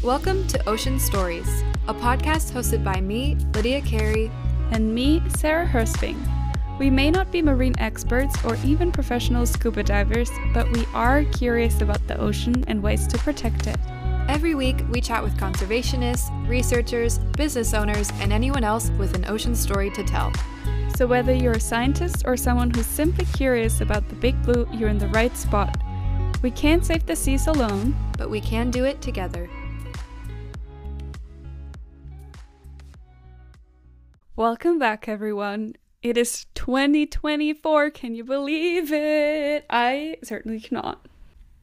Welcome to Ocean Stories, a podcast hosted by me, Lydia Carey, and me, Sarah Hersping. We may not be marine experts or even professional scuba divers, but we are curious about the ocean and ways to protect it. Every week, we chat with conservationists, researchers, business owners, and anyone else with an ocean story to tell. So whether you're a scientist or someone who's simply curious about the big blue, you're in the right spot. We can't save the seas alone, but we can do it together. Welcome back, everyone. It is 2024. Can you believe it? I certainly cannot.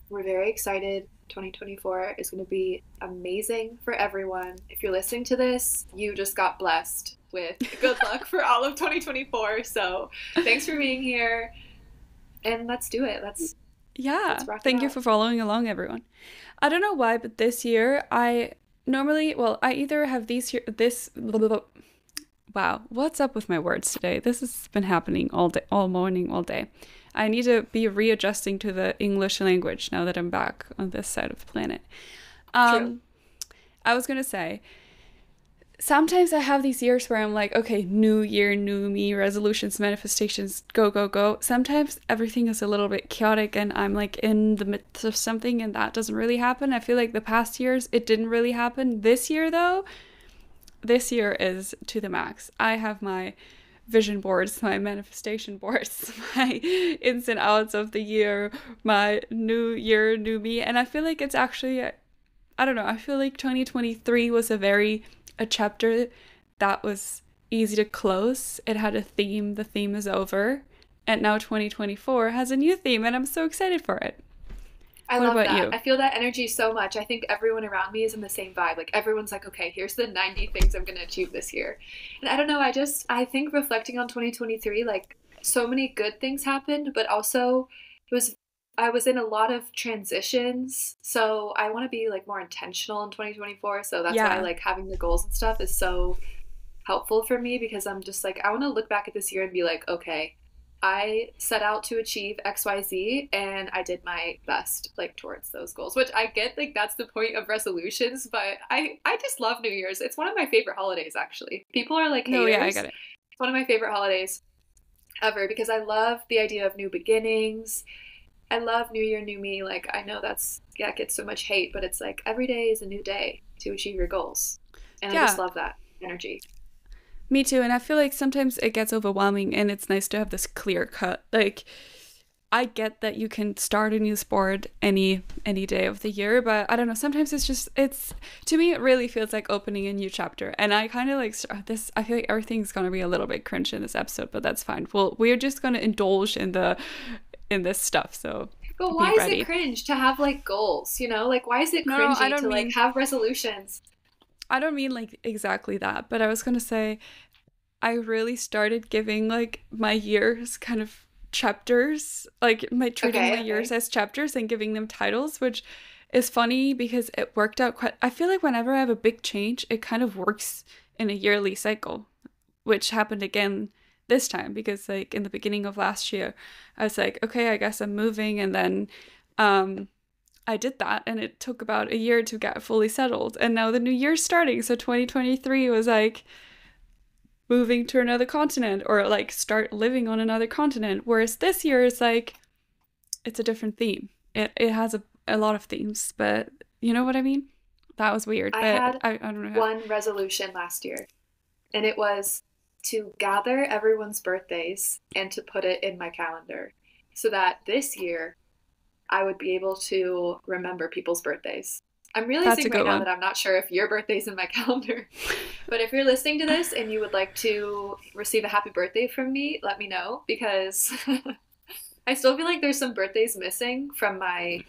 We're very excited. 2024 is going to be amazing for everyone. If you're listening to this, you just got blessed with good luck for all of 2024. So thanks for being here. And let's do it. Let's thank you for following along, everyone. I don't know why, but this year I either have Wow, what's up with my words today? This has been happening all day, all morning, all day. I need to be readjusting to the English language now that I'm back on this side of the planet. True. I was gonna say, sometimes I have these years where I'm like, okay, new year, new me, resolutions, manifestations, go, go, go. Sometimes everything is a little bit chaotic and I'm like in the midst of something and that doesn't really happen. I feel like the past years, it didn't really happen. This year, though, this year is to the max. I have my vision boards, my manifestation boards, my ins and outs of the year, my new year, new me. And I feel like it's actually, I don't know, I feel like 2023 was a chapter that was easy to close. It had a theme. The theme is over. And now 2024 has a new theme and I'm so excited for it. I love that. You? I feel that energy so much. I think everyone around me is in the same vibe. Like everyone's like, okay, here's the 90 things I'm going to achieve this year. And I don't know. I think reflecting on 2023, like so many good things happened, but also I was in a lot of transitions. So I want to be like more intentional in 2024. So that's why like having the goals and stuff is so helpful for me, because I'm just like, I want to look back at this year and be like, okay, I set out to achieve XYZ and I did my best like towards those goals, which I get like that's the point of resolutions, but I just love New Year's. It's one of my favorite holidays, actually. People are like, no, yeah, I get it. It's one of my favorite holidays ever because I love the idea of new beginnings. I love New Year, New Me. Like I know that gets so much hate, but it's like every day is a new day to achieve your goals. And I just love that energy. Me too, and I feel like sometimes it gets overwhelming and it's nice to have this clear cut. Like, I get that you can start a new sport any day of the year, but I don't know, sometimes to me, it really feels like opening a new chapter. And I kind of like this, I feel like everything's going to be a little bit cringe in this episode, but that's fine. Well, we're just going to indulge in this stuff, so but why is it cringe to have like goals, you know? Like, why is it cringy to like have resolutions? I don't mean like exactly that, but I was going to say I really started giving like my years kind of chapters, like treating my years as chapters and giving them titles, which is funny because it worked out I feel like whenever I have a big change, it kind of works in a yearly cycle, which happened again this time because like in the beginning of last year, I was like, okay, I guess I'm moving. And then, I did that and it took about a year to get fully settled. And now the new year's starting. So 2023 was like moving to another continent or like start living on another continent. Whereas this year is like, it's a different theme. It has a lot of themes, but you know what I mean? That was weird. I don't know. One resolution last year and it was to gather everyone's birthdays and to put it in my calendar so that this year I would be able to remember people's birthdays. I'm realizing right now that I'm not sure if your birthday's in my calendar. But if you're listening to this and you would like to receive a happy birthday from me, let me know, because I still feel like there's some birthdays missing from my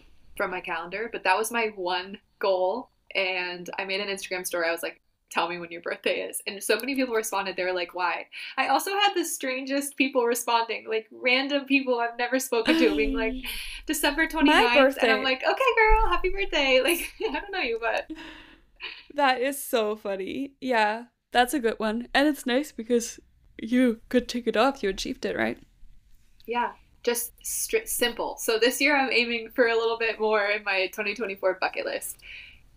calendar, but that was my one goal. And I made an Instagram story. I was like, tell me when your birthday is. And so many people responded. They were like, why? I also had the strangest people responding, like random people I've never spoken to being like, December 29th. And I'm like, okay, girl, happy birthday. Like, I don't know you, but. That is so funny. Yeah, that's a good one. And it's nice because you could tick it off. You achieved it, right? Yeah, just simple. So this year I'm aiming for a little bit more in my 2024 bucket list.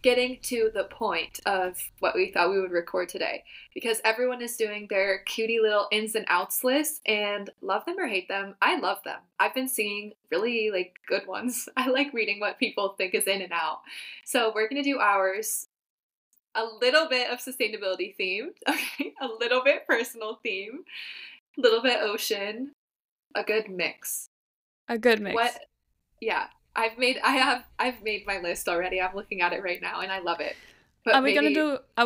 getting to the point of what we thought we would record today, because everyone is doing their cutie little ins and outs list, and love them or hate them, I love them. I've been seeing really like good ones. I like reading what people think is in and out. So we're going to do ours, a little bit of sustainability themed, okay, a little bit personal theme, a little bit ocean, a good mix. A good mix. What? Yeah. I've made my list already. I'm looking at it right now and I love it. But are we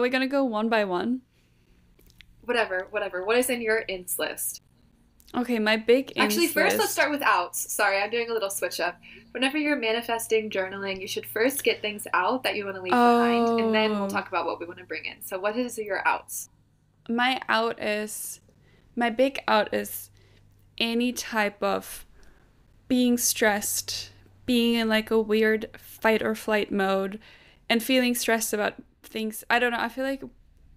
gonna go one by one? Whatever. What is in your ins list? Okay, my big ins Actually, first list. Let's start with outs. Sorry, I'm doing a little switch up. Whenever you're manifesting, journaling, you should first get things out that you want to leave behind, and then we'll talk about what we want to bring in. So what is your outs? My big out is any type of being stressed, being in like a weird fight or flight mode, and feeling stressed about things. I don't know, I feel like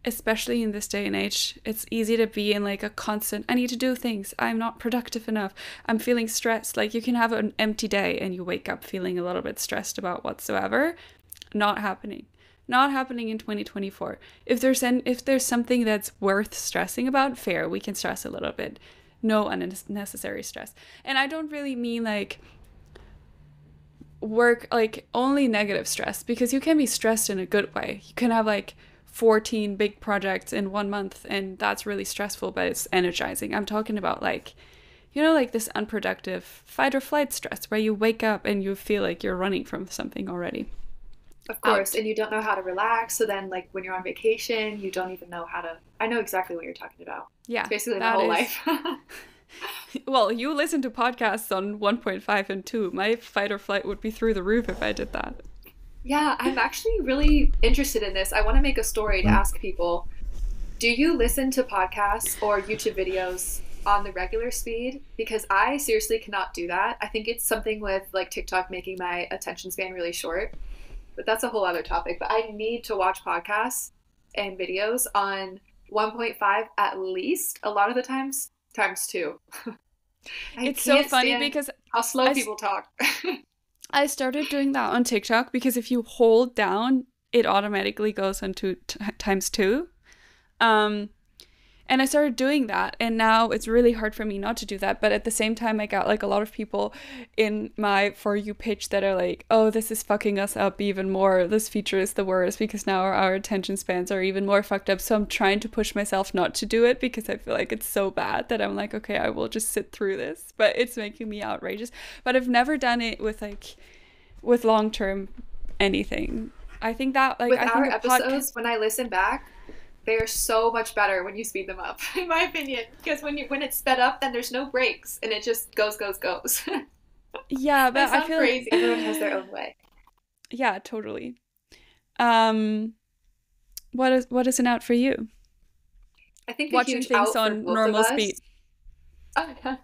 especially in this day and age, it's easy to be in like a constant, I need to do things, I'm not productive enough, I'm feeling stressed. Like you can have an empty day and you wake up feeling a little bit stressed about whatsoever. Not happening in 2024. If there's something that's worth stressing about, fair, we can stress a little bit. No unnecessary stress. And I don't really mean like work, like only negative stress, because you can be stressed in a good way. You can have like 14 big projects in 1 month and that's really stressful, but it's energizing. I'm talking about like, like this unproductive fight or flight stress where you wake up and you feel like you're running from something already. Of course, and you don't know how to relax. So then like when you're on vacation, you don't even know how to, I know exactly what you're talking about. Yeah. It's basically my whole life. Well, you listen to podcasts on 1.5 and 2. My fight or flight would be through the roof if I did that. Yeah, I'm actually really interested in this. I want to make a story to ask people, do you listen to podcasts or YouTube videos on the regular speed? Because I seriously cannot do that. I think it's something with like TikTok making my attention span really short. But that's a whole other topic. But I need to watch podcasts and videos on 1.5 at least, a lot of the times 2. It's so funny because how slow people talk. I started doing that on TikTok because if you hold down, it automatically goes into times 2. And I started doing that, and now it's really hard for me not to do that. But at the same time, I got like a lot of people in my For You page that are like, oh, this is fucking us up even more. This feature is the worst because now our attention spans are even more fucked up. So I'm trying to push myself not to do it because I feel like it's so bad that I'm like, okay, I will just sit through this. But it's making me outrageous. But I've never done it with long-term anything. I think that like with our episodes, when I listen back, they are so much better when you speed them up, in my opinion. Because when it's sped up, then there's no breaks, and it just goes. Yeah, but I feel crazy. Like everyone has their own way. Yeah, totally. What is an out for you? I think watching things on normal speed.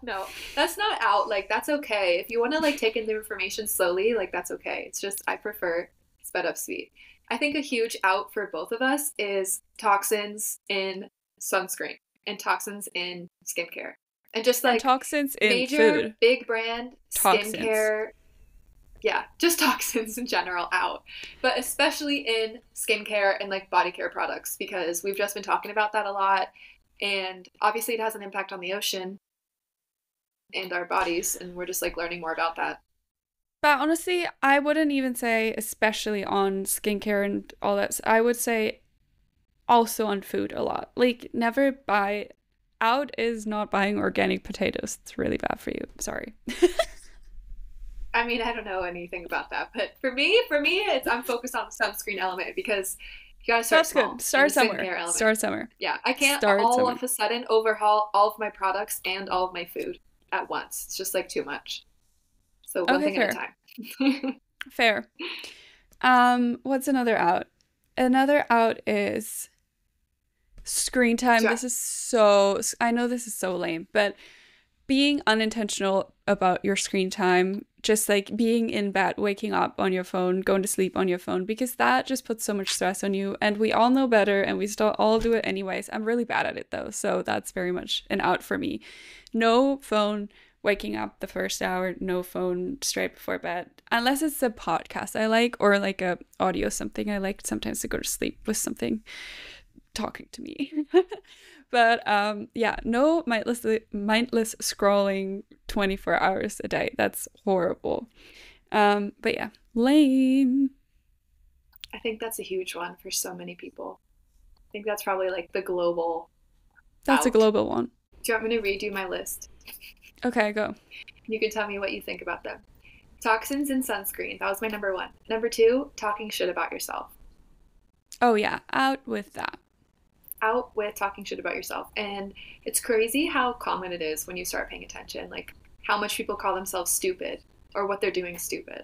No, that's not out. Like that's okay if you want to like take in the information slowly. Like that's okay. It's just I prefer sped up speed. I think a huge out for both of us is toxins in sunscreen and toxins in skincare. And just like and toxins in major food. Big brand Toxins. Skincare. Yeah, just toxins in general out. But especially in skincare and like body care products, because we've just been talking about that a lot. And obviously it has an impact on the ocean and our bodies, and we're just like learning more about that. But honestly, I wouldn't even say especially on skincare and all that. I would say also on food a lot. Like never buy out is not buying organic potatoes. It's really bad for you. Sorry. I mean, I don't know anything about that, but for me, it's I'm focused on the sunscreen element because you gotta start small. Good. Start somewhere. Yeah, I can't of a sudden overhaul all of my products and all of my food at once. It's just like too much. So one thing at a time. Fair. What's another out? Another out is screen time. Sure. I know this is so lame, but being unintentional about your screen time, just like being in bed, waking up on your phone, going to sleep on your phone, because that just puts so much stress on you, and we all know better and we still all do it anyways. I'm really bad at it though, so that's very much an out for me. No phone waking up the first hour, no phone straight before bed. Unless it's a podcast I like or like a audio something I like sometimes to go to sleep with something talking to me. But yeah, no mindless scrolling 24 hours a day. That's horrible. But yeah, lame. I think that's a huge one for so many people. I think that's probably like the global That's a out. global one. Do you want me to redo my list? Okay, go. You can tell me what you think about them. Toxins and sunscreen. That was my number one. Number two, talking shit about yourself. Oh yeah, out with that. Out with talking shit about yourself. And it's crazy how common it is when you start paying attention, like how much people call themselves stupid or what they're doing stupid.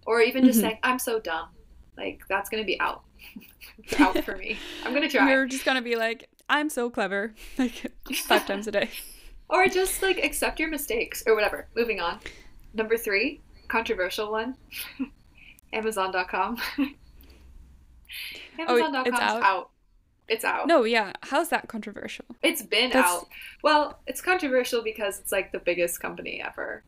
Or even just saying, I'm so dumb. Like, that's going to be out. Out for me. I'm going to try. You're just going to be like, I'm so clever. Like 5 times a day. Or just like accept your mistakes or whatever. Moving on. Number three, controversial one. Amazon.com. Amazon.com is out. It's out. No, yeah. How's that controversial? It's been out. Well, it's controversial because it's like the biggest company ever.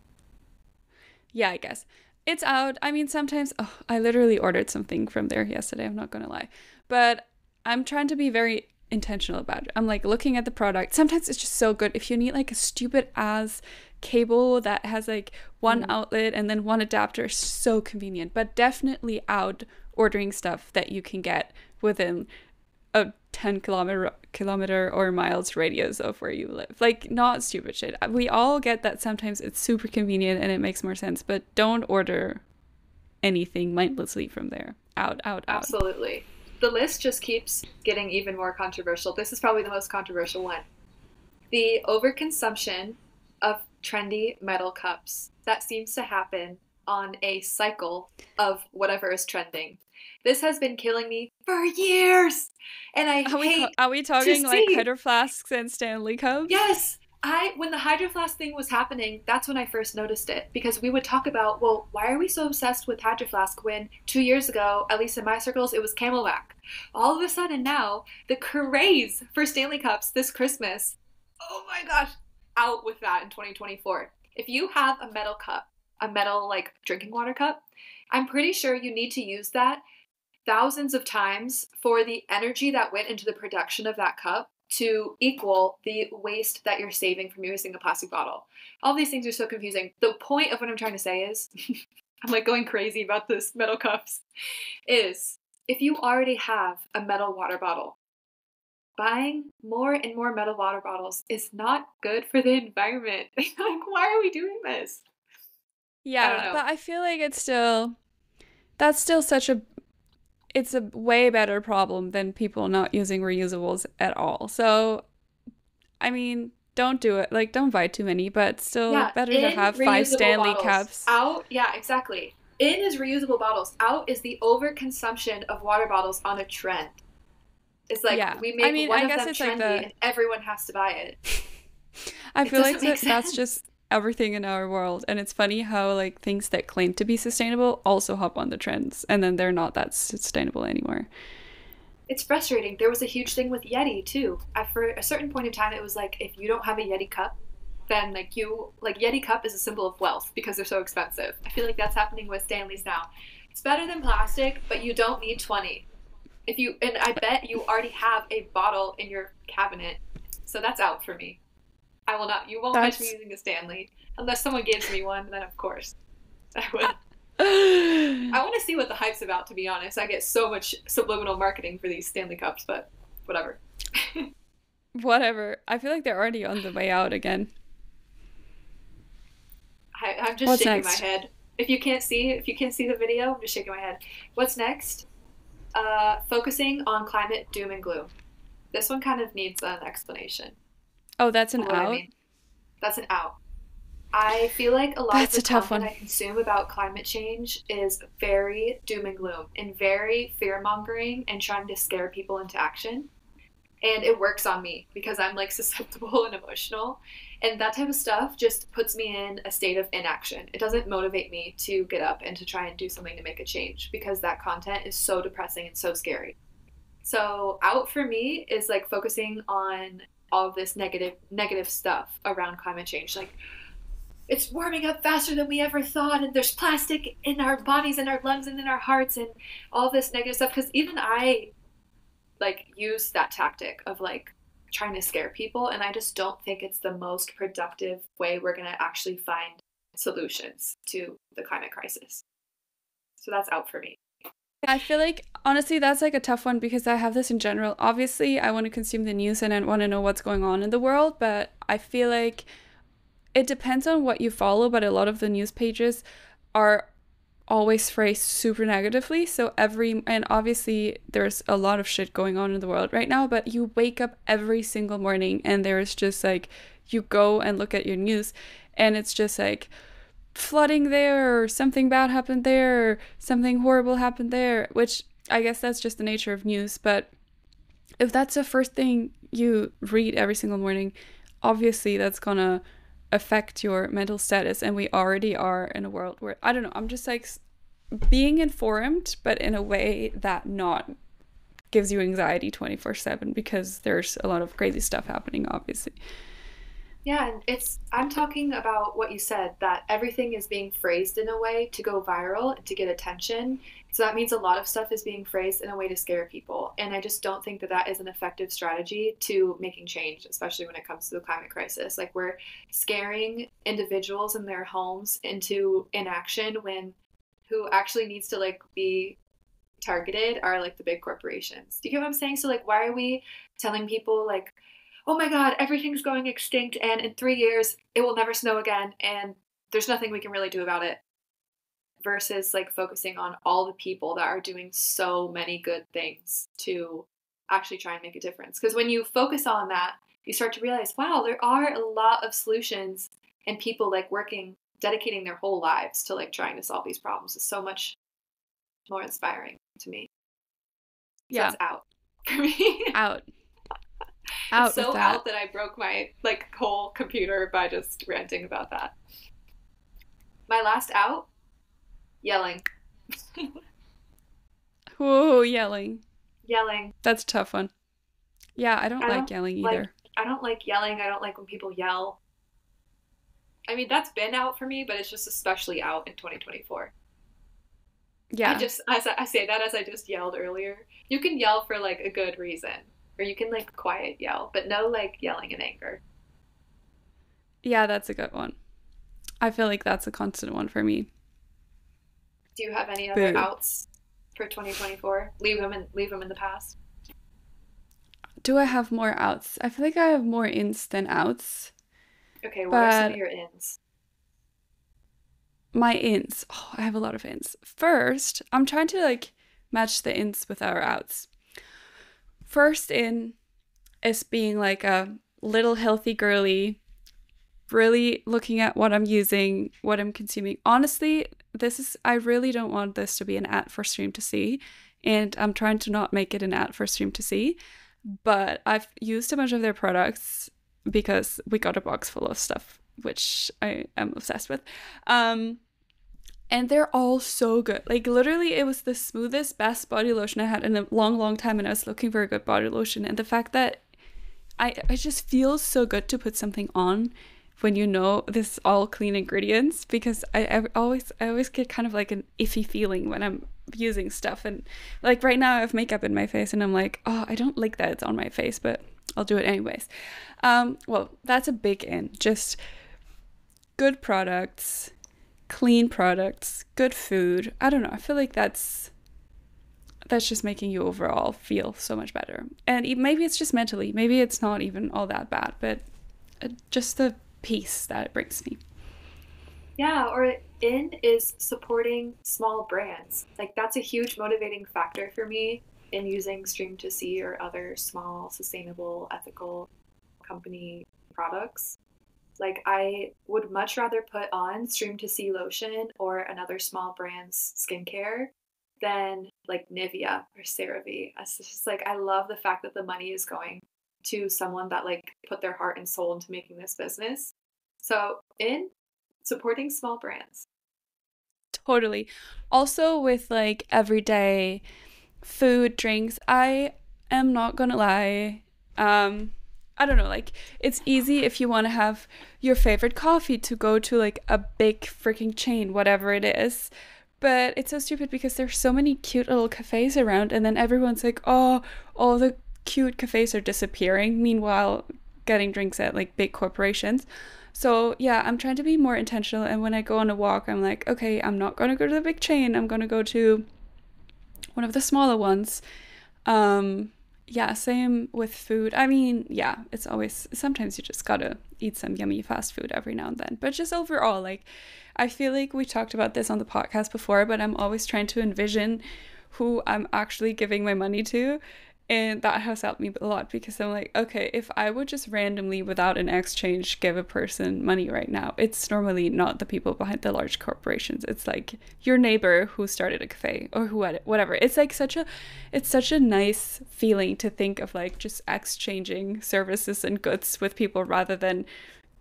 Yeah, I guess. It's out. I mean, sometimes, I literally ordered something from there yesterday. I'm not going to lie. But I'm trying to be very intentional about it. I'm like looking at the product. Sometimes it's just so good. If you need like a stupid ass cable that has like one outlet and then one adapter, so convenient. But definitely out ordering stuff that you can get within a 10 kilometer or miles radius of where you live. Like, not stupid shit. We all get that sometimes it's super convenient and it makes more sense, but don't order anything mindlessly from there. Out. Absolutely. The list just keeps getting even more controversial. This is probably the most controversial one. The overconsumption of trendy metal cups. That seems to happen on a cycle of whatever is trending. This has been killing me for years, and Are we talking like Hydro Flasks and Stanley Cups? Yes, when the Hydro Flask thing was happening, that's when I first noticed it, because we would talk about, well, why are we so obsessed with Hydro Flask when 2 years ago, at least in my circles, it was Camelback. All of a sudden now, the craze for Stanley Cups this Christmas, oh my gosh, out with that in 2024. If you have a metal cup, a metal like drinking water cup, I'm pretty sure you need to use that thousands of times for the energy that went into the production of that cup to equal the waste that you're saving from using a plastic bottle. All these things are so confusing. The point of what I'm trying to say is, I'm like going crazy about this metal cups, is if you already have a metal water bottle, buying more and more metal water bottles is not good for the environment. Like, why are we doing this? Yeah, but I feel like that's still it's a way better problem than people not using reusables at all. So, I mean, don't do it. Like, don't buy too many, but still better to have 5 Stanley Cups. Out, yeah, exactly. In is reusable bottles. Out is the overconsumption of water bottles on a trend. It's like we make one of them trendy and everyone has to buy it. I feel like that's just everything in our world, and it's funny how like things that claim to be sustainable also hop on the trends, and then they're not that sustainable anymore. It's frustrating. There was a huge thing with Yeti too. For a certain point in time, it was like, if you don't have a Yeti cup, then Yeti cup is a symbol of wealth because they're so expensive. I feel like that's happening with Stanleys now. It's better than plastic, but you don't need 20. And I bet you already have a bottle in your cabinet, so that's out for me. I will not. You won't catch me using a Stanley unless someone gives me one. Then of course, I would. I want to see what the hype's about. To be honest, I get so much subliminal marketing for these Stanley Cups, but whatever. Whatever. I feel like they're already on the way out again. I'm just shaking my head. If you can't see the video, I'm just shaking my head. What's next? Focusing on climate doom and gloom. This one kind of needs an explanation. Oh, that's an out? That's an out. I feel like a lot of the content I consume about climate change is very doom and gloom and very fear-mongering and trying to scare people into action. And it works on me because I'm like susceptible and emotional. And that type of stuff just puts me in a state of inaction. It doesn't motivate me to get up and to try and do something to make a change because that content is so depressing and so scary. So out for me is like focusing on all of this negative stuff around climate change. Like, it's warming up faster than we ever thought, and there's plastic in our bodies and our lungs and in our hearts and all this negative stuff. Because even I like use that tactic of like trying to scare people, and I just don't think it's the most productive way we're going to actually find solutions to the climate crisis. So that's out for me. I feel like honestly that's like a tough one because I have this in general. Obviously, I want to consume the news and I want to know what's going on in the world, but I feel like it depends on what you follow, but a lot of the news pages are always phrased super negatively. So and obviously there's a lot of shit going on in the world right now, but you wake up every single morning and there's just like, you go and look at your news and it's just like flooding there or something bad happened there or something horrible happened there, which I guess that's just the nature of news. But if that's the first thing you read every single morning, obviously that's gonna affect your mental status, and we already are in a world where I don't know, I'm just like being informed but in a way that not gives you anxiety 24/7 because there's a lot of crazy stuff happening, obviously. Yeah, and I'm talking about what you said, that everything is being phrased in a way to go viral and to get attention. So that means a lot of stuff is being phrased in a way to scare people. And I just don't think that that is an effective strategy to making change, especially when it comes to the climate crisis. Like we're scaring individuals in their homes into inaction when who actually needs to like be targeted are like the big corporations. Do you get what I'm saying? So like why are we telling people like, oh my God, everything's going extinct and in 3 years it will never snow again and there's nothing we can really do about it, versus like focusing on all the people that are doing so many good things to actually try and make a difference. Because when you focus on that, you start to realize, wow, there are a lot of solutions and people like working, dedicating their whole lives to like trying to solve these problems is so much more inspiring to me. So Yeah. that's out for me. Out. It's so out that I broke my like whole computer by just ranting about that. My last out, yelling. Whoa, yelling. Yelling. That's a tough one. Yeah, I don't like yelling either. I don't like yelling. I don't like when people yell. I mean, that's been out for me, but it's just especially out in 2024. Yeah. I say that as I just yelled earlier. You can yell for like a good reason, or you can like quiet yell, but no like yelling in anger. Yeah, that's a good one. I feel like that's a constant one for me. Do you have any other outs for 2024? Leave them in the past. Do I have more outs? I feel like I have more ins than outs. Okay, what are some of your ins? My ins. Oh, I have a lot of ins. First, I'm trying to like match the ins with our outs. First in is being like a little healthy girly, really looking at what I'm using, what I'm consuming. Honestly, I really don't want this to be an ad for Stream to See, and I'm trying to not make it an ad for Stream to See, but I've used a bunch of their products because we got a box full of stuff, which I am obsessed with. And they're all so good. Like literally it was the smoothest, best body lotion I had in a long, long time, and I was looking for a good body lotion. And the fact that I just feels so good to put something on when you know this is all clean ingredients, because I always get kind of like an iffy feeling when I'm using stuff. And like right now I have makeup in my face and I'm like, oh, I don't like that it's on my face, but I'll do it anyways. Well, that's a big in. Just good products, clean products, good food. I don't know. I feel like that's just making you overall feel so much better. And maybe it's just mentally. Maybe it's not even all that bad, but just the peace that it brings me. Yeah, or in is supporting small brands. Like that's a huge motivating factor for me in using Stream to See or other small, sustainable, ethical company products. Like I would much rather put on Stream to See lotion or another small brand's skincare than like Nivea or CeraVe. It's just like I love the fact that the money is going to someone that like put their heart and soul into making this business. So in supporting small brands. Totally. Also with like everyday food, drinks, I am not gonna lie. I don't know, like, it's easy if you want to have your favorite coffee to go to like a big freaking chain, whatever it is. But it's so stupid because there's so many cute little cafes around, and then everyone's like, oh, all the cute cafes are disappearing. Meanwhile, getting drinks at like big corporations. So yeah, I'm trying to be more intentional. And when I go on a walk, I'm like, okay, I'm not going to go to the big chain. I'm going to go to one of the smaller ones. Yeah, same with food. I mean, yeah, it's always, sometimes you just gotta eat some yummy fast food every now and then. But just overall, like, I feel like we talked about this on the podcast before, but I'm always trying to envision who I'm actually giving my money to. And that has helped me a lot because I'm like, okay, if I would just randomly, without an exchange, give a person money right now, it's normally not the people behind the large corporations. It's like your neighbor who started a cafe or who had it, whatever. It's like it's such a nice feeling to think of like just exchanging services and goods with people rather than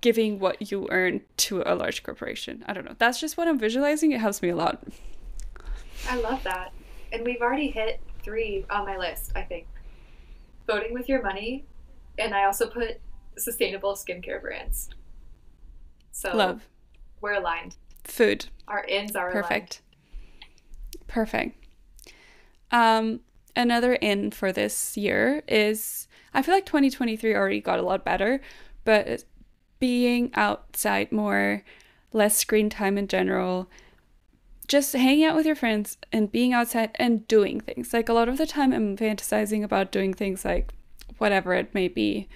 giving what you earn to a large corporation. I don't know. That's just what I'm visualizing. It helps me a lot. I love that. And we've already hit 3 on my list, I think. Voting with your money, and I also put sustainable skincare brands. So love. We're aligned. Food. Our ins are perfect. Aligned. Perfect. Another in for this year is, I feel like 2023 already got a lot better, but being outside more, less screen time in general, just hanging out with your friends and being outside and doing things. Like a lot of the time I'm fantasizing about doing things like whatever it may be.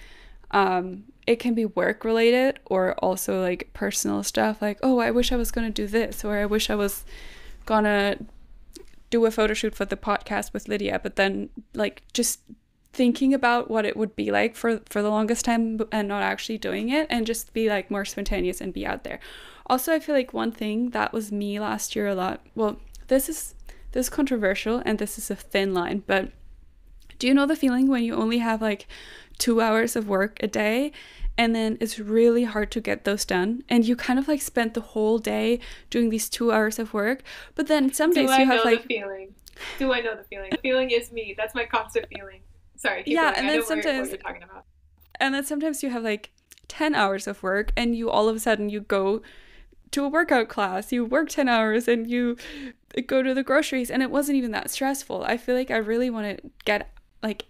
It can be work related or also like personal stuff like, oh, I wish I was going to do this, or I wish I was going to do a photo shoot for the podcast with Lydia, but then like just thinking about what it would be like for the longest time and not actually doing it, and just be like more spontaneous and be out there. Also, I feel like one thing that was me last year a lot, well, this is controversial and this is a thin line, but do you know the feeling when you only have like 2 hours of work a day and then it's really hard to get those done, and you kind of like spent the whole day doing these 2 hours of work, but then some days you have like... Do I know the feeling? The feeling is me. That's my constant feeling. Sorry, keep yeah, going. And I then know sometimes what you're talking about. And then sometimes you have like 10 hours of work and you all of a sudden you go to a workout class, you work 10 hours and you go to the groceries, and it wasn't even that stressful. I feel like I really want to get like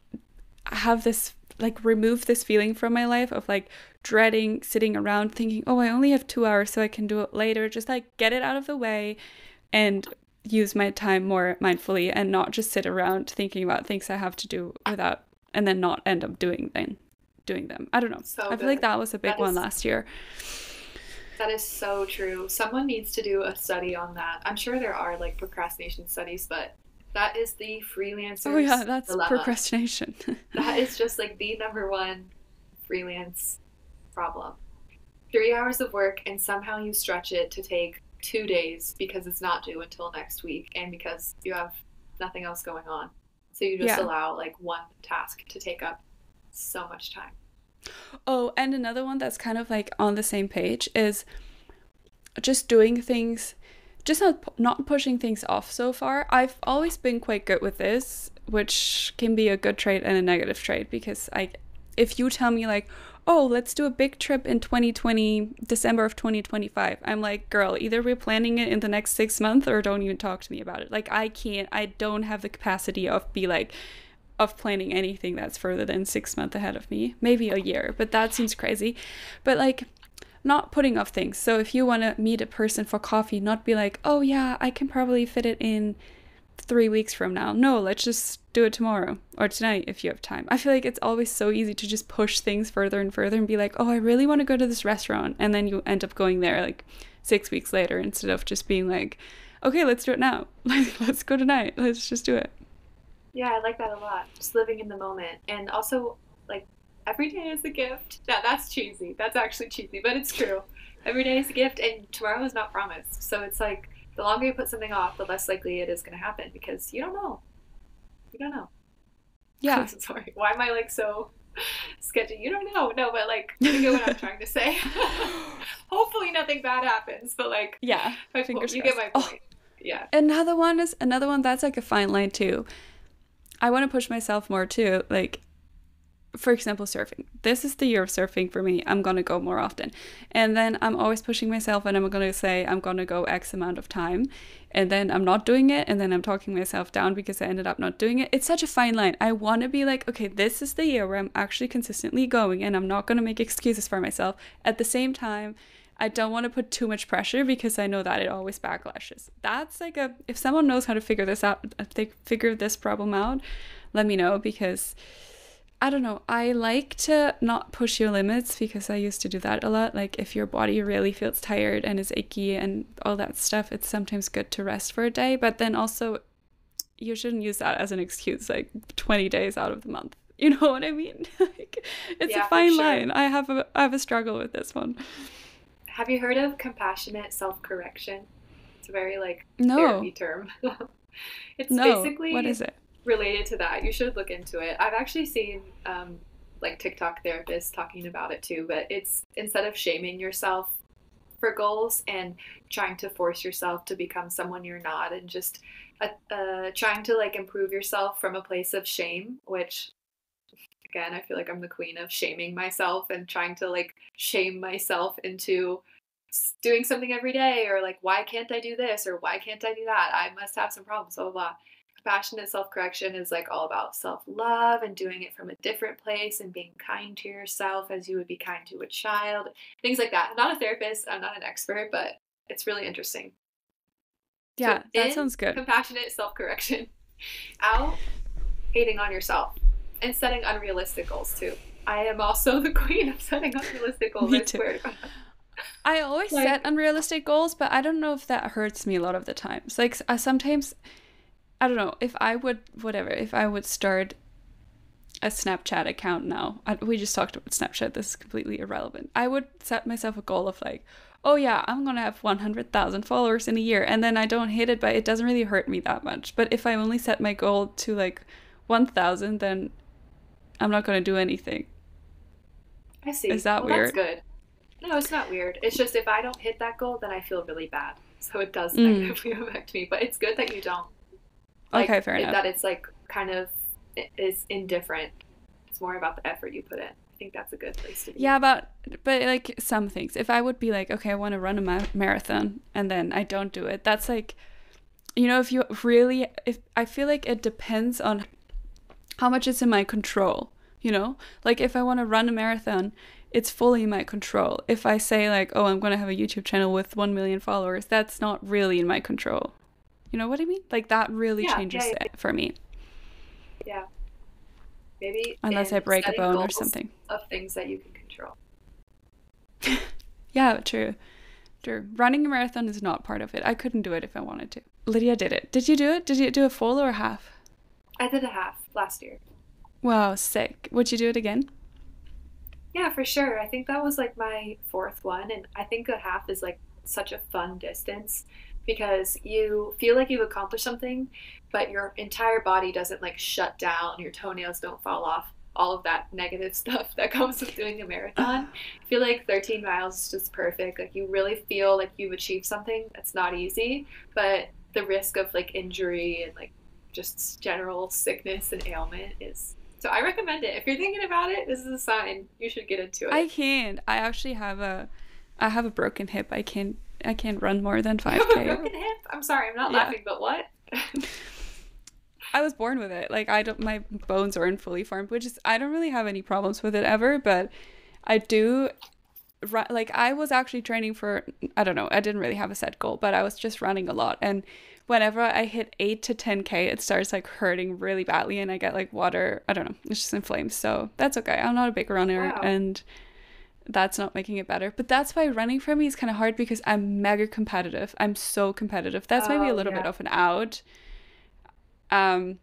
have this like remove this feeling from my life of like dreading sitting around thinking, oh, I only have 2 hours so I can do it later. Just like get it out of the way and use my time more mindfully and not just sit around thinking about things I have to do without, and then not end up doing them. I don't know. So I feel like that was a big one last year. That is so true. Someone needs to do a study on that. I'm sure there are like procrastination studies, but that is the freelancer's Oh yeah, that's dilemma. Procrastination. That is just like the number one freelance problem. 3 hours of work and somehow you stretch it to take 2 days because it's not due until next week and because you have nothing else going on. So you just allow like one task to take up so much time. Oh, and another one that's kind of like on the same page is just doing things, just not pushing things off so far. I've always been quite good with this, which can be a good trait and a negative trait, because if you tell me like, oh, let's do a big trip in 2020, December of 2025, I'm like, girl, either we're planning it in the next 6 months or don't even talk to me about it. Like I don't have the capacity of planning anything that's further than 6 months ahead of me. Maybe a year, but that seems crazy. But like not putting off things. So if you want to meet a person for coffee, not be like, oh yeah, I can probably fit it in 3 weeks from now. No, let's just do it tomorrow or tonight if you have time. I feel like it's always so easy to just push things further and further and be like, oh, I really want to go to this restaurant. And then you end up going there like 6 weeks later instead of just being like, okay, let's do it now. Let's go tonight. Let's just do it. Yeah, I like that a lot. Just living in the moment. And also, like, every day is a gift. That's cheesy. That's actually cheesy, but it's true. Every day is a gift, and tomorrow is not promised. So it's like, the longer you put something off, the less likely it is going to happen, because you don't know. You don't know. Yeah. I'm sorry. Why am I, like, so sketchy? You don't know. No, but, like, you get what I'm trying to say. Hopefully nothing bad happens, but, like, yeah, you get my point. Yeah. Another one that's, like, a fine line, too. I want to push myself more too. Like, for example, surfing. This is the year of surfing for me. I'm going to go more often. And then I'm always pushing myself and I'm going to say I'm going to go X amount of time. And then I'm not doing it. And then I'm talking myself down because I ended up not doing it. It's such a fine line. I want to be like, okay, this is the year where I'm actually consistently going and I'm not going to make excuses for myself. At the same time, I don't want to put too much pressure because I know that it always backlashes. That's like if someone knows how to figure this out, if they figure this problem out, let me know, because I don't know. I like to not push your limits because I used to do that a lot. Like if your body really feels tired and is achy and all that stuff, it's sometimes good to rest for a day. But then also you shouldn't use that as an excuse, like 20 days out of the month. You know what I mean? Like, it's a fine line. I have a struggle with this one. Have you heard of compassionate self-correction? It's a very like therapy term. It's basically, what is it? Related to that. You should look into it. I've actually seen like TikTok therapists talking about it too, but it's instead of shaming yourself for goals and trying to force yourself to become someone you're not, and just trying to like improve yourself from a place of shame, which again, I feel like I'm the queen of shaming myself and trying to like shame myself into doing something every day, or like, why can't I do this, or why can't I do that? I must have some problems, blah, blah, blah. Compassionate self-correction is like all about self-love and doing it from a different place and being kind to yourself as you would be kind to a child, things like that. I'm not a therapist, I'm not an expert, but it's really interesting. Yeah, so that sounds good. Compassionate self-correction. Out hating on yourself and setting unrealistic goals too. I am also the queen of setting unrealistic goals. Me too. I always set unrealistic goals, but I don't know if that hurts me a lot of the times. Like sometimes, I don't know, if I would start a Snapchat account now. We just talked about Snapchat. This is completely irrelevant. I would set myself a goal of like, oh yeah, I'm going to have 100,000 followers in a year. And then I don't hit it, but it doesn't really hurt me that much. But if I only set my goal to like 1,000, then I'm not going to do anything. I see. Is that weird? That's good. No, it's not weird. It's just if I don't hit that goal, then I feel really bad. So it does negatively affect me. But it's good that you don't. Like, okay, fair enough. That it's like kind of is indifferent. It's more about the effort you put in. I think that's a good place to be. Yeah, but like some things. If I would be like, okay, I want to run a marathon, and then I don't do it, that's like, you know, if I feel like it depends on how much is in my control, you know? Like if I want to run a marathon, it's fully in my control. If I say like, oh, I'm going to have a YouTube channel with 1 million followers, that's not really in my control. You know what I mean? Like that really changes it for me. Yeah. Maybe unless I break a bone or something. Of things that you can control. Yeah, true. Running a marathon is not part of it. I couldn't do it if I wanted to. Lydia did it. Did you do it? Did you do a full or a half? I did a half last year. Wow, sick. Would you do it again? Yeah, for sure. I think that was like my 4th one, and I think a half is like such a fun distance because you feel like you've accomplished something, but your entire body doesn't like shut down, your toenails don't fall off, all of that negative stuff that comes with doing a marathon. I feel like 13 miles is just perfect. Like you really feel like you've achieved something. That's not easy, but the risk of like injury and like just general sickness and ailment is... So I recommend it. If you're thinking about it, this is a sign you should get into it. I can't. I actually have a broken hip. I can't run more than 5K. You have a broken hip? I'm sorry, I'm not laughing, but what? I was born with it. Like my bones aren't fully formed, which is, I don't really have any problems with it ever, but I do, like I was actually training for, I don't know, I didn't really have a set goal, but I was just running a lot, and whenever I hit 8 to 10K, it starts like hurting really badly and I get like water, I don't know, it's just inflamed. So that's okay. I'm not a big runner. Wow. And that's not making it better. But that's why running for me is kind of hard because I'm mega competitive. I'm so competitive. That's maybe a little bit of an out. And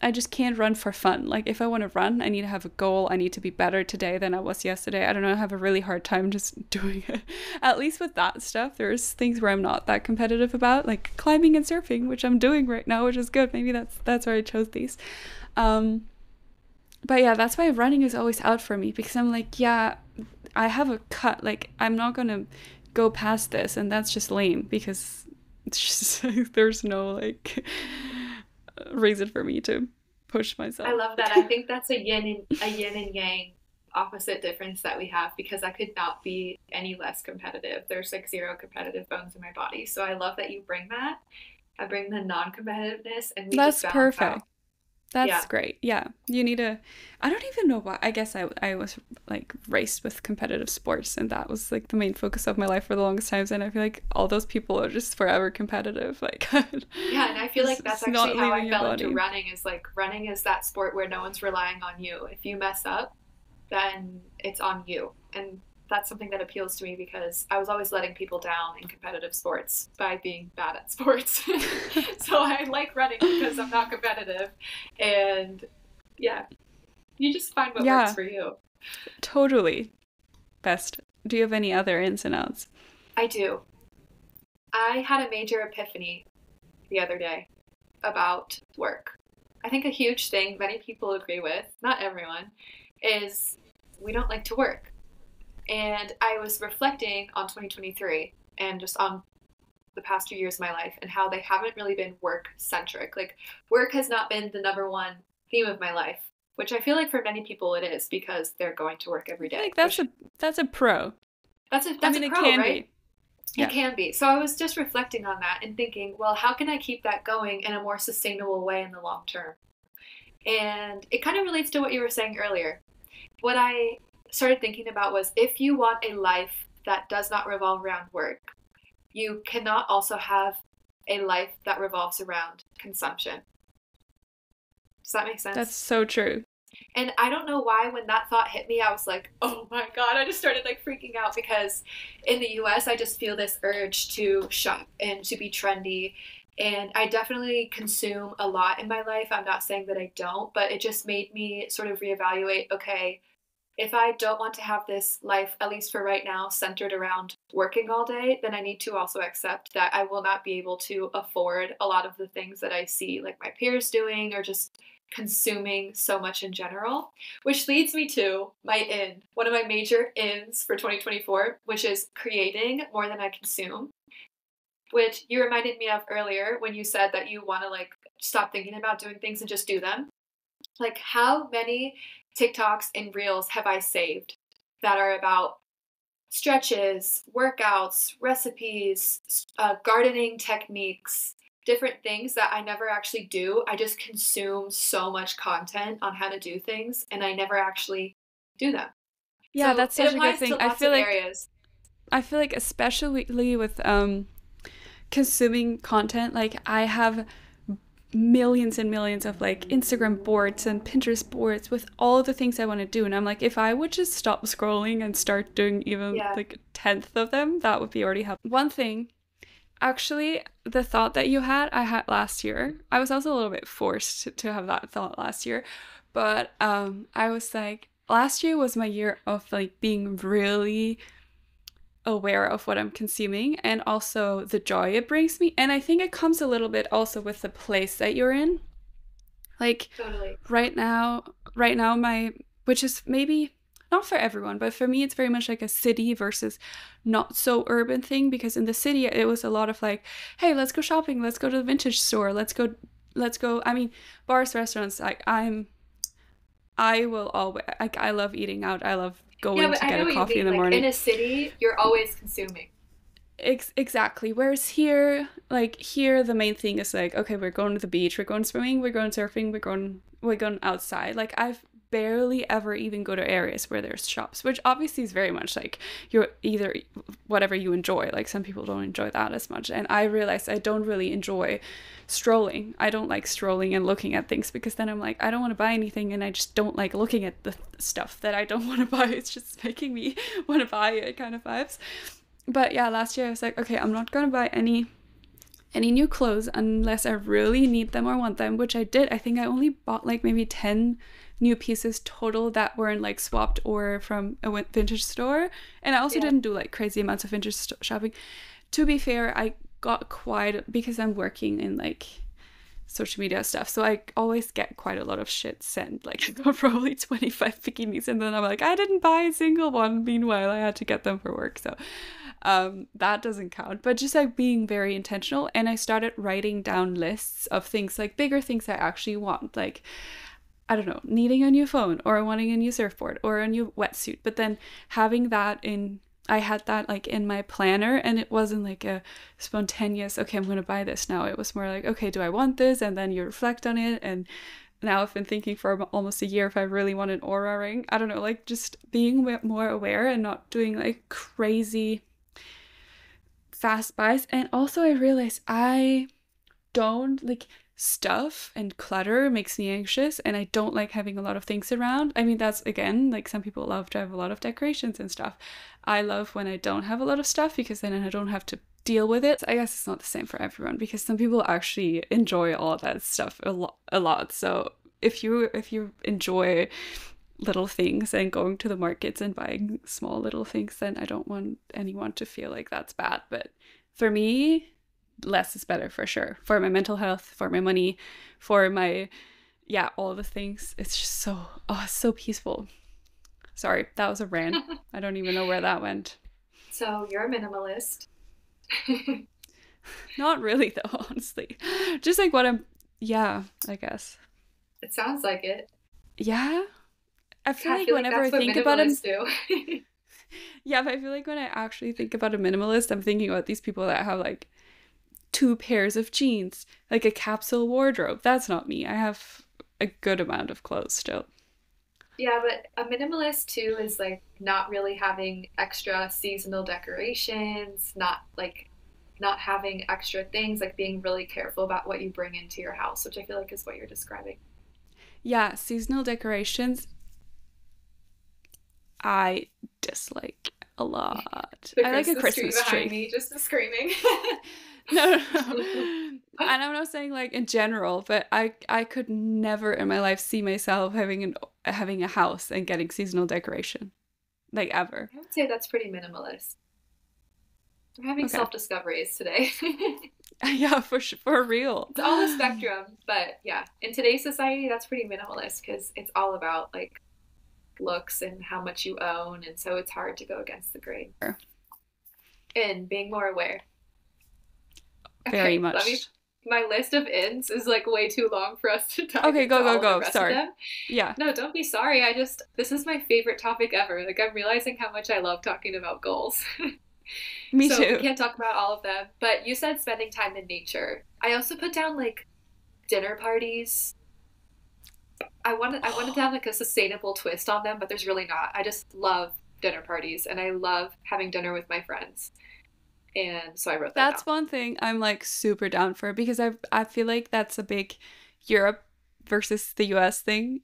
I just can't run for fun. Like if I want to run, I need to have a goal. I need to be better today than I was yesterday. I don't know. I have a really hard time just doing it. At least with that stuff, there's things where I'm not that competitive about, like climbing and surfing, which I'm doing right now, which is good. Maybe that's why I chose these. But yeah, that's why running is always out for me, because I'm like, yeah, I have a cut. Like I'm not going to go past this, and that's just lame because it's just there's no like reason for me to push I myself. love that. I think that's a yin and yang opposite difference that we have, because I could not be any less competitive. There's like zero competitive bones in my body. So I love that you bring that. I bring the non-competitiveness, and we just That's balance out. perfect. That's Yeah. great. Yeah. You need to, I don't even know why. I guess I was like raised with competitive sports, and that was like the main focus of my life for the longest times. And I feel like all those people are just forever competitive. Like, Yeah, and I feel like just that's it's actually not how leaving I your fell into body. running, is like running is that sport where no one's relying on you. If you mess up, then it's on you. And that's something that appeals to me, because I was always letting people down in competitive sports by being bad at sports. So I like running because I'm not competitive. And yeah, you just find what works Yeah, for you. totally. Best. Do you have any other ins and outs? I do. I had a major epiphany the other day about work. I think a huge thing many people agree with, not everyone, is we don't like to work. And I was reflecting on 2023 and just on the past 2 years of my life, and how they haven't really been work centric. Like, work has not been the number one theme of my life, which I feel like for many people it is, because they're going to work I every feel day. like that's a pro. I That's a mean, it pro, can right? be. It Yeah. can be. So I was just reflecting on that and thinking, well, how can I keep that going in a more sustainable way in the long term? And it kind of relates to what you were saying earlier. What I started thinking about was, if you want a life that does not revolve around work, you cannot also have a life that revolves around consumption. Does that make That's sense? so true. And I don't know why, when that thought hit me, I was like, oh my God, I just started like freaking out, because in the US, I just feel this urge to shop and to be trendy. And I definitely consume a lot in my life. I'm not saying that I don't, but it just made me sort of reevaluate, okay, if I don't want to have this life, at least for right now, centered around working all day, then I need to also accept that I will not be able to afford a lot of the things that I see like my peers doing, or just consuming so much in general. Which leads me to my in, one of my major ins for 2024, which is creating more than I consume, which you reminded me of earlier when you said that you want to like stop thinking about doing things and just do them. Like, how many TikToks and Reels have I saved that are about stretches, workouts, recipes, gardening techniques, different things that I never actually do? I just consume so much content on how to do things, and I never actually do them. Yeah, So that's it such a good applies to thing. lots of areas. I feel like especially with consuming content, like I have millions and millions of like Instagram boards and Pinterest boards with all the things I want to do, and I'm like, if I would just stop scrolling and start doing even Yeah. like a tenth of them, that would be already helpful. One thing, actually, the thought that you had, I had last year. I was also a little bit forced to have that thought last year, but I was like, last year was my year of like being really aware of what I'm consuming and also the joy it brings me. And I think it comes a little bit also with the place that you're in. Like Totally. right now my which is maybe not for everyone, but for me it's very much like a city versus not so urban thing, because in the city it was a lot of like, hey, let's go shopping, let's go to the vintage store, let's go. I mean, bars, restaurants, I will always like, I love eating out. I love Yeah, going but to I get know a what you coffee in mean. the Like, in morning. a city, you're always consuming. Exactly. Whereas here, like here, the main thing is like, okay, we're going to the beach, we're going swimming, we're going surfing, we're going outside. Like I've barely ever even go to areas where there's shops, which obviously is very much like you're either whatever you enjoy. Like some people don't enjoy that as much, and I realized I don't really enjoy strolling. I don't like strolling and looking at things, because then I'm like, I don't want to buy anything, and I just don't like looking at the stuff that I don't want to buy. It's just making me want to buy it kind of vibes. But yeah, last year I was like, okay, I'm not gonna buy any new clothes unless I really need them or want them, which I did. I think I only bought like maybe 10 new pieces total that weren't like swapped or from a vintage store. And I also Yeah. didn't do like crazy amounts of vintage shopping. To be fair, I got quite, because I'm working in like social media stuff, so I always get quite a lot of shit sent, like I got probably 25 bikinis, and then I'm like, I didn't buy a single one, meanwhile I had to get them for work. So That doesn't count. But just like being very intentional. And I started writing down lists of things, like bigger things I actually want. Like, I don't know, needing a new phone or wanting a new surfboard or a new wetsuit. But then having that I had that like in my planner, and it wasn't like a spontaneous, okay, I'm going to buy this now. It was more like, okay, do I want this? And then you reflect on it. And now I've been thinking for almost a year if I really want an Aura ring. I don't know, like just being more aware and not doing like crazy fast buys. And also I realized I don't like stuff, and clutter makes me anxious, and I don't like having a lot of things around. I mean, that's again, like some people love to have a lot of decorations and stuff. I love when I don't have a lot of stuff because then I don't have to deal with it. I guess it's not the same for everyone because some people actually enjoy all that stuff a lot. So if you enjoy little things and going to the markets and buying small little things, then I don't want anyone to feel like that's bad. But for me, less is better for sure. For my mental health, for my money, for my, yeah, all the things. It's just so peaceful. Sorry, that was a rant. I don't even know where that went. So you're a minimalist. Not really though, honestly. Just like yeah, I guess. It sounds like it. Yeah. I feel like whenever I think about it, yeah, but I feel like when I actually think about a minimalist, I'm thinking about these people that have like 2 pairs of jeans, like a capsule wardrobe. That's not me. I have a good amount of clothes still. Yeah, but a minimalist too is like not really having extra seasonal decorations, not having extra things, like being really careful about what you bring into your house, which I feel like is what you're describing. Yeah, seasonal decorations I dislike a lot. I like a Christmas tree. Behind me, just screaming. No. And I'm not saying like in general, but I could never in my life see myself having a house and getting seasonal decoration, like ever. I would say that's pretty minimalist. I'm having self-discoveries today. Yeah, for real. It's all a spectrum, but yeah, in today's society, that's pretty minimalist because it's all about like looks and how much you own, and so it's hard to go against the grain. Sure. And being more aware. Very much. My list of ins is like way too long for us to talk. Okay, go. Sorry. Yeah. No, don't be sorry. This is my favorite topic ever. Like I'm realizing how much I love talking about goals. Me too. We can't talk about all of them, but you said spending time in nature. I also put down like dinner parties. I wanted to have like a sustainable twist on them, but there's really not. I just love dinner parties, and I love having dinner with my friends. And so I wrote that That's down. One thing I'm like super down for because I feel like that's a big Europe versus the US thing.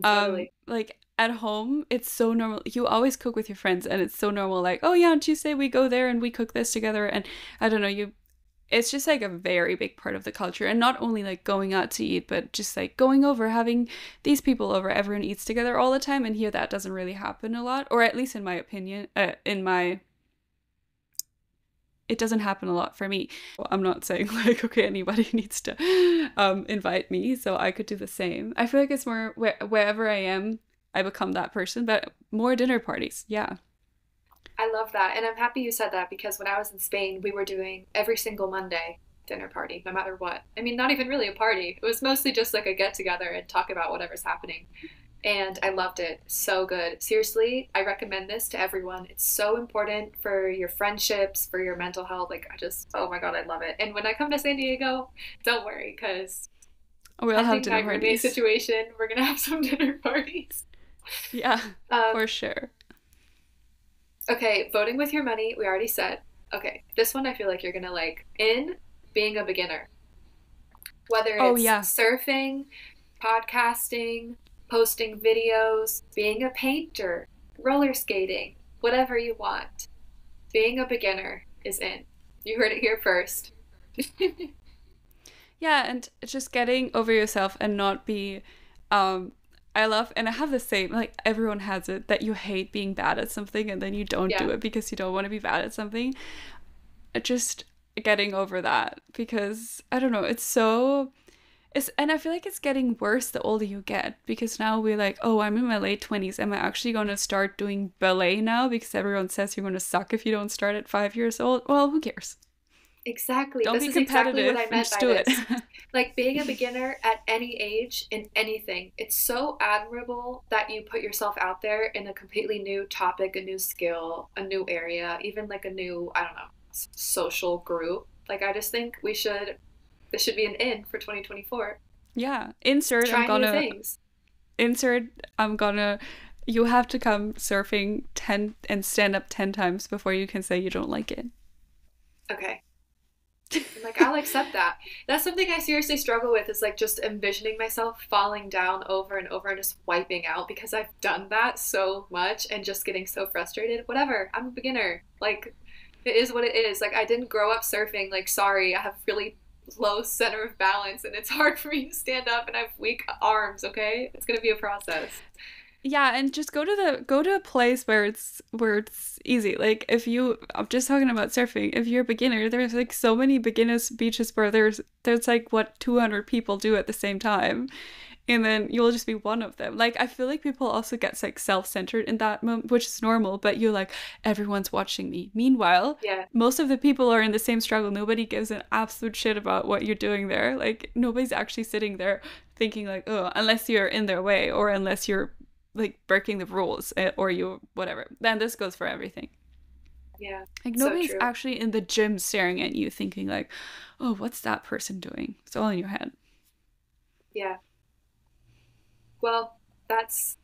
Totally. Like at home, it's so normal. You always cook with your friends, and it's so normal. Like, oh yeah, on Tuesday we go there and we cook this together. And I don't know, it's just like a very big part of the culture. And not only like going out to eat, but just like going over, having these people over. Everyone eats together all the time. And here that doesn't really happen a lot, or at least in my opinion, it doesn't happen a lot for me. I'm not saying like, okay, anybody needs to invite me, so I could do the same. I feel like it's more wherever I am, I become that person, but more dinner parties. Yeah. I love that. And I'm happy you said that because when I was in Spain, we were doing every single Monday dinner party, no matter what. I mean, not even really a party. It was mostly just like a get together and talk about whatever's happening. And I loved it. So good. Seriously, I recommend this to everyone. It's so important for your friendships, for your mental health. Like, oh my God, I love it. And when I come to San Diego, don't worry, because we'll have dinner parties. Situation, we're going to have some dinner parties. Yeah, for sure. Okay, voting with your money, we already said. Okay, this one I feel like you're going to like. In being a beginner. Whether it's surfing, podcasting, posting videos, being a painter, roller skating, whatever you want. Being a beginner is in. You heard it here first. Yeah, and just getting over yourself and not be I love, and I have the same, like everyone has it, that you hate being bad at something and then you don't do it because you don't want to be bad at something. Just getting over that, because I don't know, And I feel like it's getting worse the older you get, because now we're like, oh, I'm in my late 20s. Am I actually going to start doing ballet now because everyone says you're going to suck if you don't start at 5 years old? Well, who cares? Exactly. Don't This be is exactly what competitive I and meant just by do it. this. Like being a beginner at any age in anything, it's so admirable that you put yourself out there in a completely new topic, a new skill, a new area, even like a new, I don't know, social group. Like I just think this should be an in for 2024. Yeah. Try new things. Insert, I'm gonna, you have to come surfing 10 and stand up 10 times before you can say you don't like it. Okay. I'm like, I'll accept that. That's something I seriously struggle with is like just envisioning myself falling down over and over and just wiping out because I've done that so much and just getting so frustrated. Whatever, I'm a beginner. Like, it is what it is. Like, I didn't grow up surfing. Like, sorry, I have really low center of balance and it's hard for me to stand up and I have weak arms, okay? It's gonna be a process. Yeah, and just go to a place where it's easy. Like if you, I'm just talking about surfing. If you're a beginner, there's like so many beginners beaches where there's like what 200 people do at the same time, and then you'll just be one of them. Like I feel like people also get like self-centered in that moment, which is normal. But you're like, everyone's watching me. Meanwhile, Yeah. most of the people are in the same struggle. Nobody gives an absolute shit about what you're doing there. Like nobody's actually sitting there thinking like, oh, unless you're in their way or unless you're like breaking the rules or you whatever. Then this goes for everything. Yeah. Like So nobody's true. actually in the gym staring at you thinking like, oh, what's that person doing? It's all in your head. Yeah. Well, that's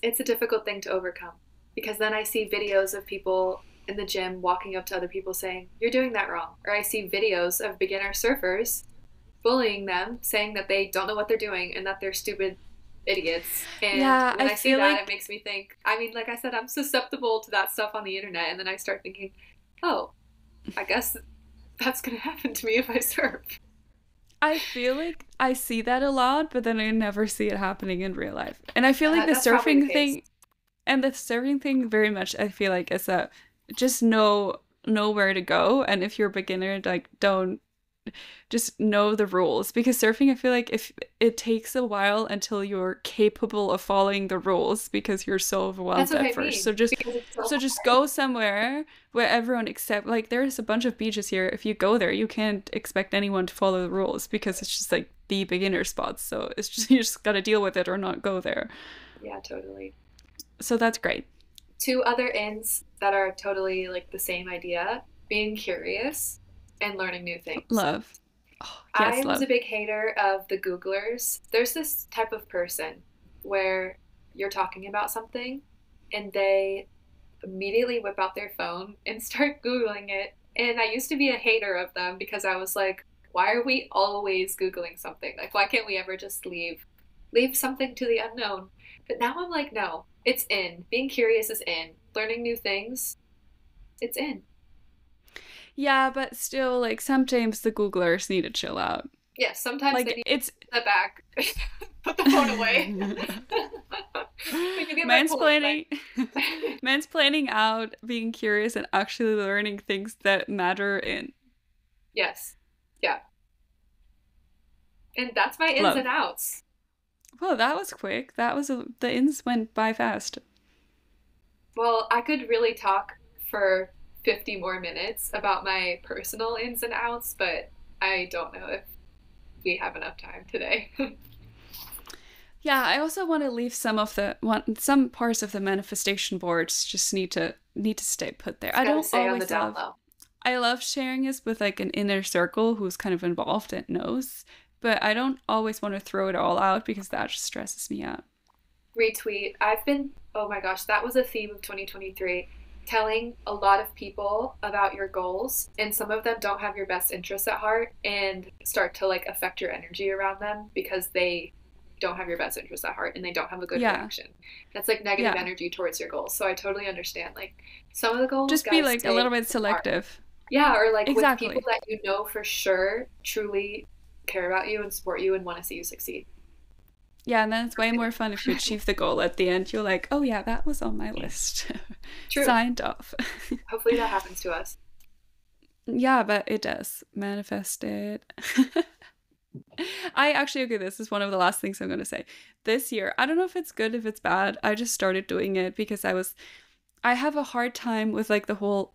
it's a difficult thing to overcome because then I see videos of people in the gym walking up to other people saying, "You're doing that wrong." Or I see videos of beginner surfers bullying them, saying that they don't know what they're doing and that they're stupid idiots. And Yeah, when I I see feel that, it like makes me think, I mean, like I said, I'm susceptible to that stuff on the internet. And then I start thinking, oh, I guess that's going to happen to me if I surf. I see that a lot, but then I never see it happening in real life. And I feel like That's probably the case. the surfing thing very much I feel like is that just know where to go, and if you're a beginner, like don't just know the rules, because surfing I feel like if it takes a while until you're capable of following the rules because you're so That's overwhelmed what at I first. mean. Because it's so So just hard. go somewhere where everyone accept, like there's a bunch of beaches here. If you go there, you can't expect anyone to follow the rules because it's just like the beginner spots. So it's just you just got to deal with it or not go there. Yeah, totally. So that's great. Two other ins that are totally like the same idea, being curious and learning new things. Love. Oh, I yes, was a love. big hater of the Googlers. There's this type of person where you're talking about something and they immediately whip out their phone and start Googling it. And I used to be a hater of them because I was like, why are we always Googling something? Like, why can't we ever just leave something to the unknown? But now I'm like, no, it's in. Being curious is in. Learning new things, it's in. Yeah, but still, like sometimes the Googlers need to chill out. Yes, sometimes they Like need it's to step back, put the phone away. When you get bipolar, mansplaining mansplaining out being curious and actually learning things that matter in yes, yeah, and that's my ins love. and outs. Whoa, that was quick. The ins went by fast. Well, I could really talk for 50 more minutes about my personal ins and outs, but I don't know if we have enough time today. Yeah, I also want to leave some parts of the manifestation boards just need to stay put there. It's I gotta don't stay on the always down love low. I love sharing this with like an inner circle who's kind of involved and knows, but I don't always want to throw it all out because that just stresses me out. Retweet. Oh my gosh, that was a theme of 2023. Telling a lot of people about your goals, and some of them don't have your best interests at heart and start to like affect your energy around them because they don't have your best interests at heart and they don't have a good Yeah. reaction. That's like negative Yeah. energy towards your goals. So I totally understand. Like some of the goals Just be gotta like a little stay bit apart. selective. Yeah, or like with people Exactly. that you know for sure truly care about you and support you and want to see you succeed. Yeah, and then it's way more fun if you achieve the goal at the end. You're like, oh yeah, that was on my list. True. Signed off. Hopefully that happens to us. Yeah, but it does. Manifest it. Okay, this is one of the last things I'm going to say. This year, I don't know if it's good, if it's bad. I just started doing it because I have a hard time with like the whole,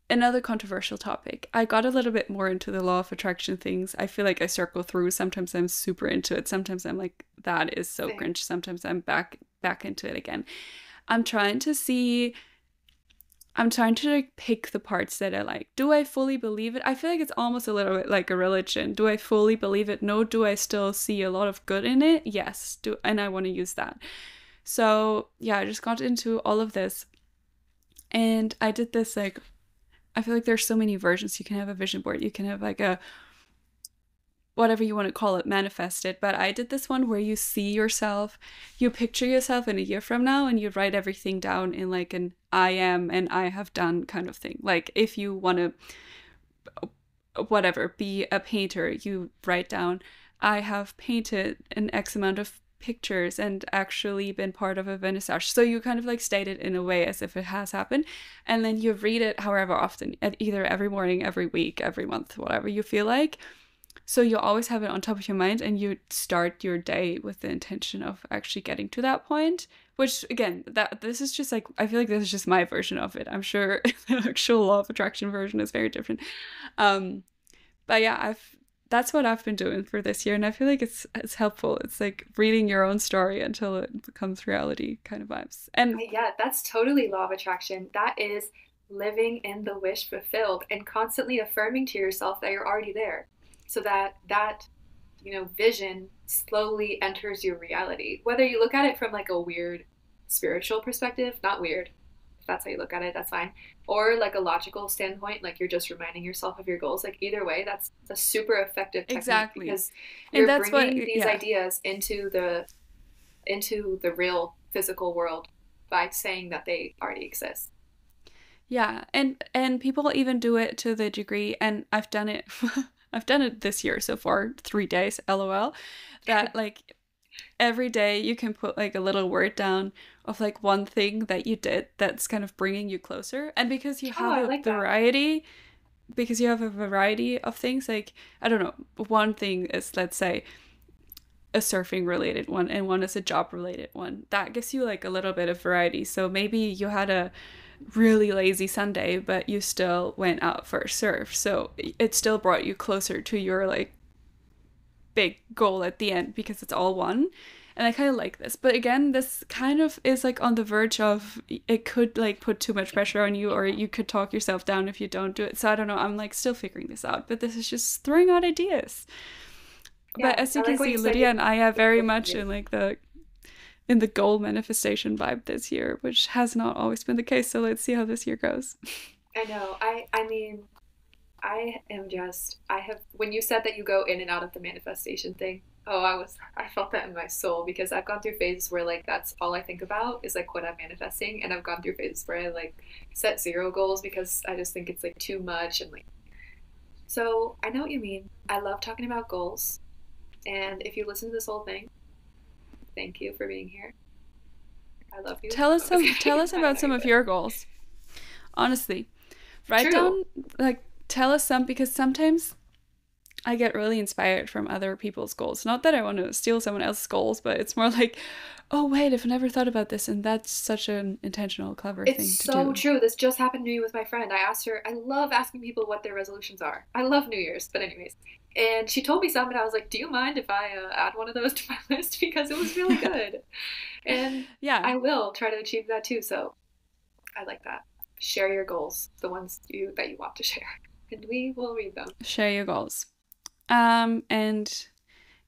another controversial topic. I got a little bit more into the law of attraction things. I feel like I circle through. Sometimes I'm super into it. Sometimes I'm like, that is so cringe. Sometimes I'm back into it again. I'm trying to like pick the parts that I like. Do I fully believe it? I feel like it's almost a little bit like a religion. Do I fully believe it? No. Do I still see a lot of good in it? Yes. And I want to use that. So yeah, I just got into all of this, and I did this like, I feel like there's so many versions. You can have a vision board. You can have like a, whatever you want to call it, manifested. But I did this one where you see yourself, you picture yourself in a year from now, and you write everything down in like an I am and I have done kind of thing. Like if you want to, whatever, be a painter, you write down, I have painted an X amount of pictures and actually been part of a vernissage. So you kind of like state it in a way as if it has happened, and then you read it however often, either every morning, every week, every month, whatever you feel like. So you always have it on top of your mind, and you start your day with the intention of actually getting to that point, which again, this is just like, I feel like this is just my version of it. I'm sure the actual law of attraction version is very different. But yeah, that's what I've been doing for this year, and I feel like it's helpful. It's like reading your own story until it becomes reality kind of vibes. And yeah, that's totally law of attraction. That is living in the wish fulfilled and constantly affirming to yourself that you're already there, so that vision slowly enters your reality. Whether you look at it from like a weird spiritual perspective, not weird, if that's how you look at it, that's fine, or like a logical standpoint, like you're just reminding yourself of your goals, like either way, that's a super effective technique. Exactly. Because you're bringing these ideas into the real physical world by saying that they already exist. Yeah, and people even do it to the degree, and I've done it I've done it this year so far, 3 days, LOL, that like every day you can put like a little word down of like one thing that you did that's kind of bringing you closer. And because you have because you have a variety of things, like, I don't know, one thing is, let's say, a surfing related one, and one is a job related one. That gives you like a little bit of variety. So maybe you had a really lazy Sunday, but you still went out for a surf, so it still brought you closer to your like big goal at the end, because it's all one. And I kind of like this, but again, this kind of is like on the verge of, it could like put too much pressure on you, or you could talk yourself down if you don't do it. So I don't know, I'm like still figuring this out, but this is just throwing out ideas. Yeah, but as you can see, Lydia and I are very much in like in the goal manifestation vibe this year, which has not always been the case. So let's see how this year goes. I know. I mean, when you said that you go in and out of the manifestation thing, I felt that in my soul, because I've gone through phases where like that's all I think about is like what I'm manifesting, and I've gone through phases where I like set 0 goals because I just think it's like too much, and like, so I know what you mean. I love talking about goals, and if you listen to this whole thing, thank you for being here. I love you. Tell us about some of your goals. Honestly, write down, like, tell us some, because sometimes I get really inspired from other people's goals. Not that I want to steal someone else's goals, but it's more like, oh wait, I've never thought about this, and that's such an intentional, clever thing to do. It's so true. This just happened to me with my friend. I asked her, I love asking people what their resolutions are. I love New Year's, but anyways. And she told me some, and I was like, do you mind if I add one of those to my list? Because it was really good. And yeah, I will try to achieve that too. So I like that. Share your goals, the ones that you want to share, and we will read them. Share your goals. And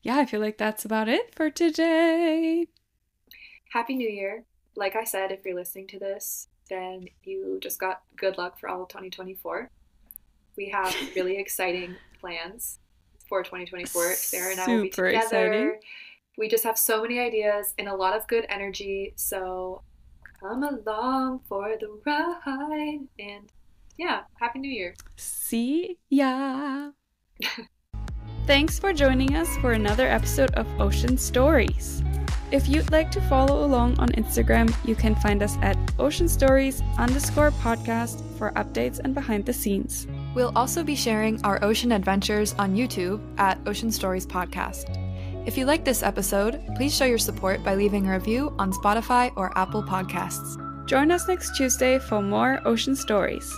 yeah, I feel like that's about it for today. Happy New Year. Like I said, if you're listening to this, then you just got good luck for all of 2024. We have really exciting plans for 2024. Sarah and I will be together. Exciting. We just have so many ideas and a lot of good energy. So come along for the ride. And yeah, Happy New Year. See ya. Thanks for joining us for another episode of Ocean Stories. If you'd like to follow along on Instagram, you can find us at oceanstories_podcast for updates and behind the scenes. We'll also be sharing our ocean adventures on YouTube at Ocean Stories Podcast. If you like this episode, please show your support by leaving a review on Spotify or Apple Podcasts. Join us next Tuesday for more ocean stories.